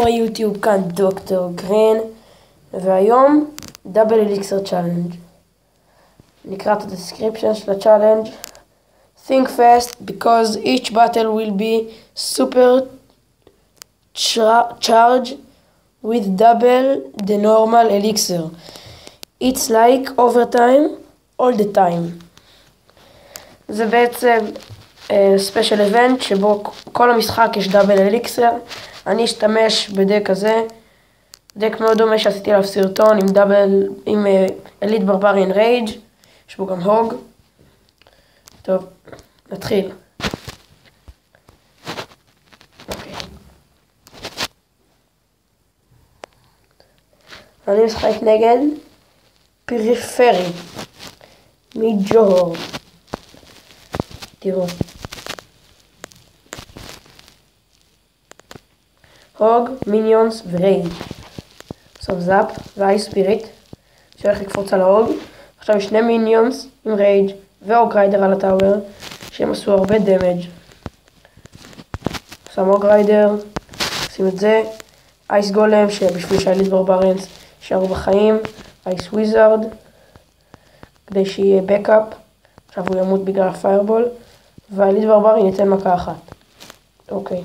קורה יוטיוב? כאן דוקטור גרין, והיום דאבל אליקסר צ'אלנג'. נקרא את הדסקריפשן של הצ'אלנג'. Think fast because each battle will be super charged with double the normal elixir. It's like overtime all the time. זה בעצם ספיישל איבנט שבו כל המשחק יש דאבל אליקסר. אני אשתמש בדק הזה, דק מאוד דומה שעשיתי עליו סרטון עם אליט ברבריאן רייג', יש בו גם הוג. טוב, נתחיל. אני משחק נגד פריפרי מג'והור. תראו, הוג, מיניונס ורייד. בסוף זאפ ואי ספיריט שהולך לקפוץ על ההוג. עכשיו יש שני מיניונס עם רייג' והוג ריידר על הטאוור שהם עשו הרבה דמג'. שם הוג ריידר, שים את זה, אייס גולם שבשביל שהאליט ברבריאנס יישארו בחיים, אייס וויזארד כדי שיהיה בקאפ. עכשיו הוא ימות בגלל הפיירבול והאליט ברבריאן ייתן מכה אחת. אוקיי,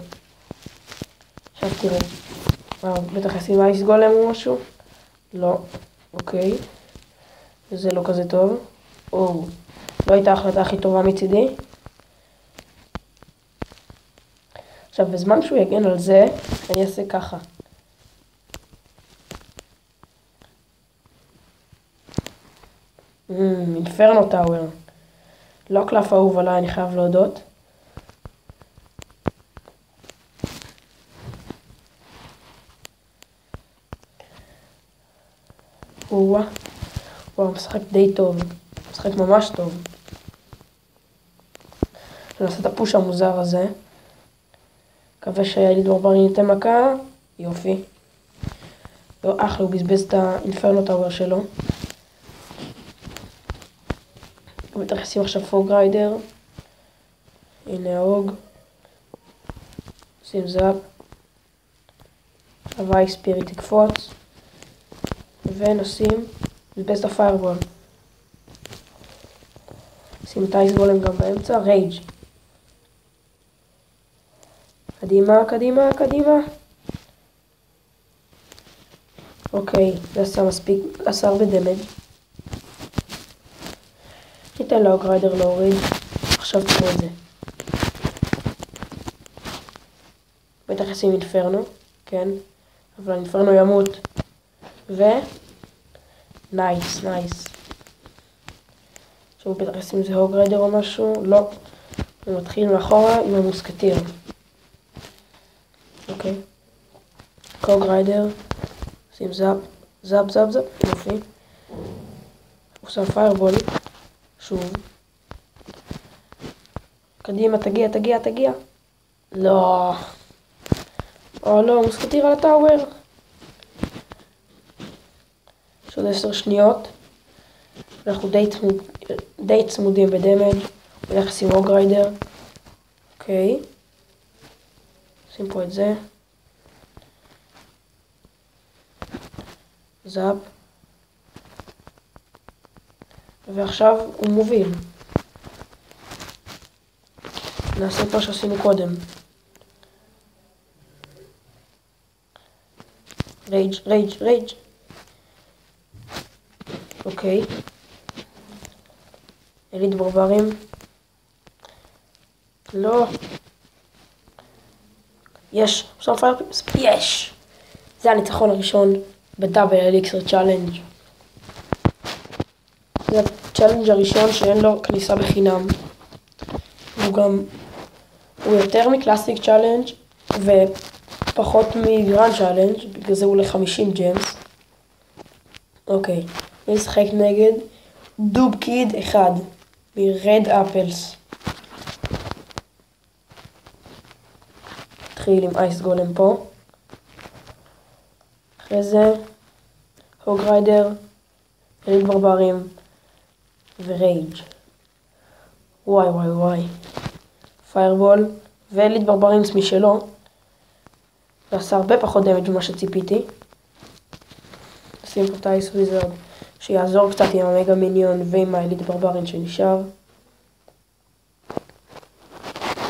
עכשיו תראו, בטח ישים אייס גולם או משהו? לא, אוקיי, זה לא כזה טוב. לא הייתה ההחלטה הכי טובה מצידי. עכשיו בזמן שהוא יגן על זה אני אעשה ככה. אינפרנו טאוור, לא קלף אהוב עליי, אני חייב להודות. וואו, משחק די טוב, משחק ממש טוב. אני אעשה את הפוש המוזר הזה, מקווה שהאליט ברבריאן ייתן מכה. יופי, לא אחלה, הוא בזבז את האינפרנו טאוור שלו. הוא בטח ישים עכשיו פוג ריידר. הנה ההוג, שים זאפ, הוואי ספיריט יקפוץ ונשים בזבז את הפיירבול. שים את אייס גולם גם באמצע. רייג', קדימה, קדימה, קדימה. אוקיי, זה עשה מספיק, עשה הרבה דמג'. ניתן להוג ריידר להוריד. עכשיו תראו את זה, בטח ישים אינפרנו, כן, אבל האינפרנו ימות. נייס. עכשיו בטח ישים זה הוג ריידר או משהו. לא, הוא מתחיל מאחורה עם המוסקטיר. אוקיי, הוג ריידר, שים זאפ, יופי. הוא שם פיירבול שוב. קדימה, תגיע. לא, לא, מוסקטיר על הטאוור. יש עוד 10 שניות. אנחנו די צמודים בדמג'. הוא הולך לשים הוג ריידר. אוקיי, שים פה את זה. זאפ. ועכשיו הוא מוביל. נעשה את מה שעשינו קודם. רייג'. אוקיי, אליט ברברים. לא, יש, יש. זה הניצחון הראשון בדאבל אליקסר צ'אלנג'. זה הצ'אלנג' הראשון שאין לו כניסה בחינם. הוא יותר מקלאסיק צ'אלנג' ופחות מגרנד צ'אלנג', בגלל זה הוא עולה 50 ג'מס. אוקיי, אני אשחק נגד דוב קיד 1 מרד אפלס. נתחיל עם אייס גולם פה, אחרי זה הוג ריידר, אליט ברברים ורייג'. וואי. פיירבול ואליט ברבריאנס משלו. זה עשה הרבה פחות דמג' ממה שציפיתי. נשים פה את האייס וויזרד, שיעזור קצת עם המגה מיניון ועם האליט ברברין שנשאר.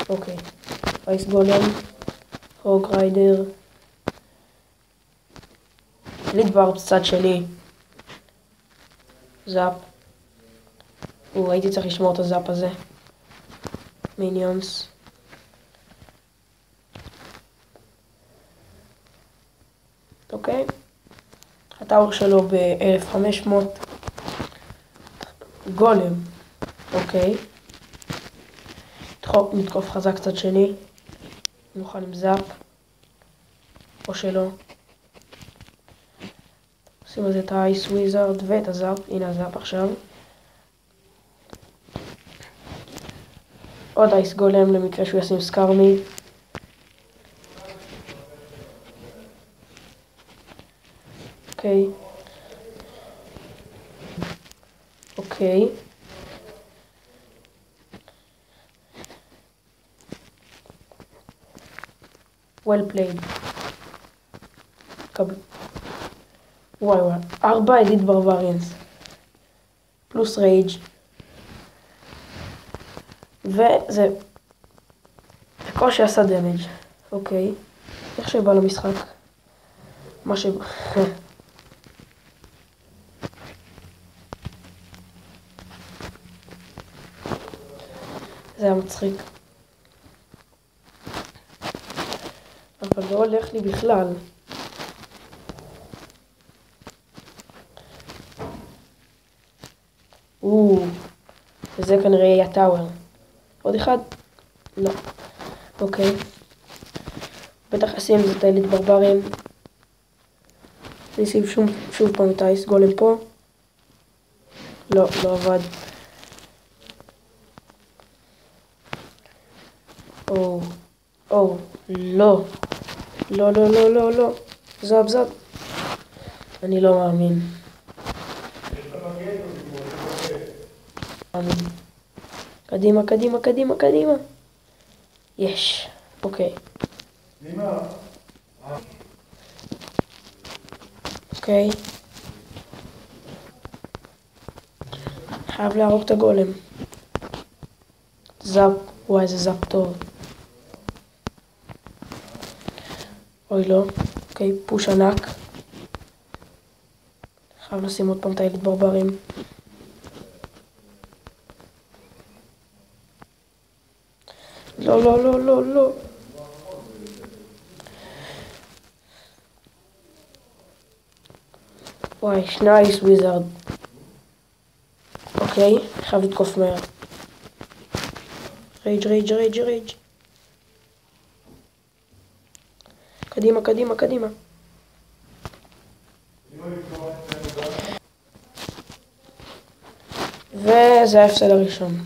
אוקיי, אייס גולם, הוג ריידר, אליט בר בצד שני, זאפ. הייתי צריך לשמור את הזאפ הזה. מיניונס. אוקיי. הטאוור שלו ב-1500. גולם. אוקיי. נתקוף חזק קצת שני. נוכל עם זאפ. או שלא. נשים על זה את האייס וויזרד ואת הזאפ. הנה הזאפ עכשיו. עוד אייס גולם למקרה שהוא ישים סקרמי. אוקיי. אוקיי. well played. וואי וואי. 4 אליט ברבריאנס. פלוס רייג'. וזה בקושי עשה דמג'. אוקיי. איך שבא למשחק. מה שבא. זה היה מצחיק. אבל לא הולך לי בכלל. וזה כנראה יהיה טאוור. עוד אחד? לא. אוקיי. בטח אשים את האליט ברברים. נשים שוב פעם את האייס גולם פה. לא, לא עבד. לא. לא, לא, לא, לא, לא. זאפ, זאפ. אני לא מאמין. קדימה, קדימה, קדימה, קדימה. יש. אוקיי. אוקיי. חייב להרוג את הגולם. זאפ. וואי, איזה זאפ טוב. אוי לא. אוקיי, פוש ענק. חייב לשים עוד פעם את האליט ברברים. לא, לא, לא, לא, לא. וואי, שני אייס וויזרד. אוקיי, חייב לתקוף מהר. רייג', רייג', רייג', רייג'. קדימה, קדימה, קדימה. וזה ההפסד הראשון.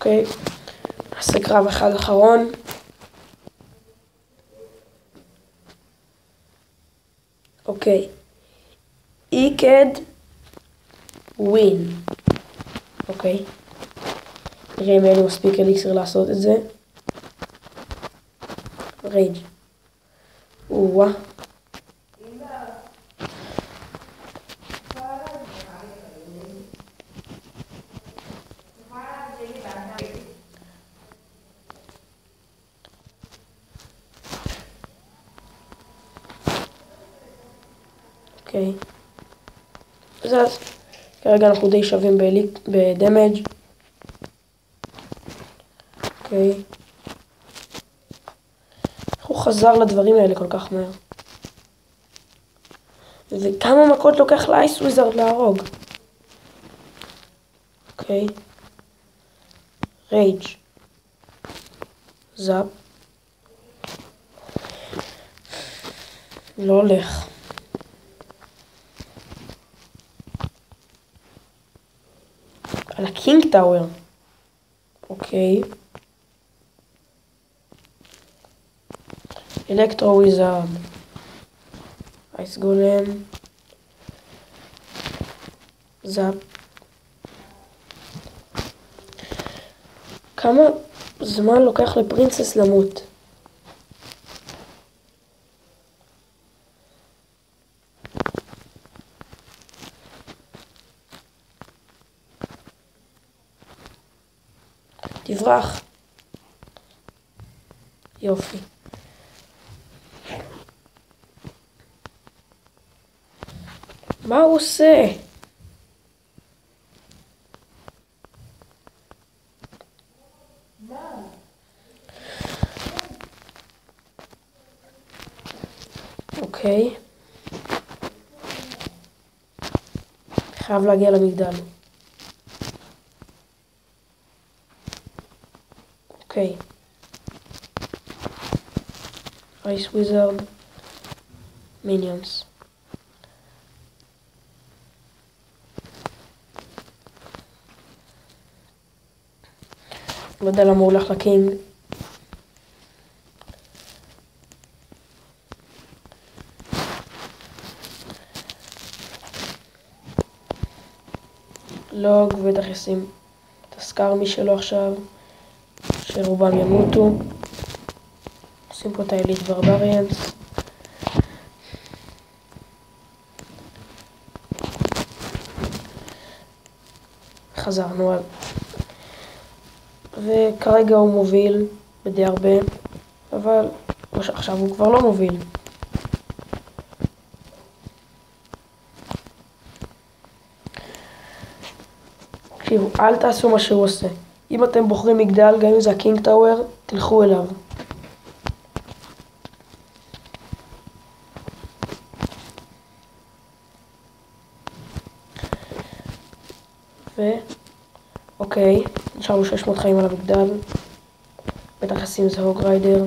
אוקיי, נעשה קרב אחד אחרון. אוקיי. איקד ווין. אוקיי. נראה אם אין לי מספיק אליקסיר לעשות את זה. רייג'. וואה. אוקיי. אז כרגע אנחנו די שווים בדמג'. אוקיי. איך הוא חזר לדברים האלה כל כך מהר? וכמה מכות לוקח לאייס וויזרד להרוג? אוקיי. רייג'. זאפ. לא הולך. על הקינג טאוור. אוקיי. אלקטרו וויזרד. אייס גולם. זאפ. כמה זמן לוקח לפרינסס למות? תברח. יופי. מה הוא עושה? אוקיי. חייב להגיע למגדל. אוקיי. אייס וויזרד. מיניונס. לא יודע למה הוא הולך לקינג. לוג בטח ישים את הסקארמי שלו עכשיו, שרובם ימותו. עושים פה את האליט ברבריאנס. חזרנו על... וכרגע הוא מוביל בדי הרבה, אבל עכשיו הוא כבר לא מוביל. תקשיבו, אל תעשו מה שהוא עושה. אם אתם בוחרים מגדל, גם אם זה הקינג טאוור, תלכו אליו. אוקיי, נשארנו 600 חיים על המגדל. בטח ישים זה הוג ריידר.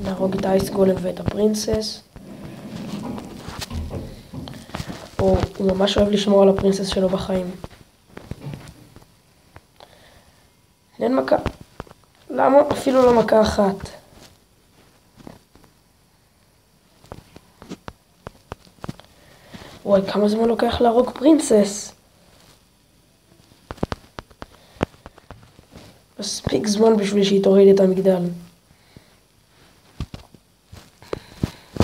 נהרוג את האייס גולם ואת הפרינסס. הוא ממש אוהב לשמור על הפרינסס שלו בחיים. אין מכה. למה? אפילו לא מכה אחת. וואי, כמה זמן לוקח להרוג פרינסס? מספיק זמן בשביל שהיא תוריד את המגדל.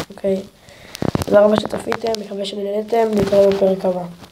אוקיי. תודה רבה שצפיתם, מקווה שנהנתם, נתראה בפרק הבא.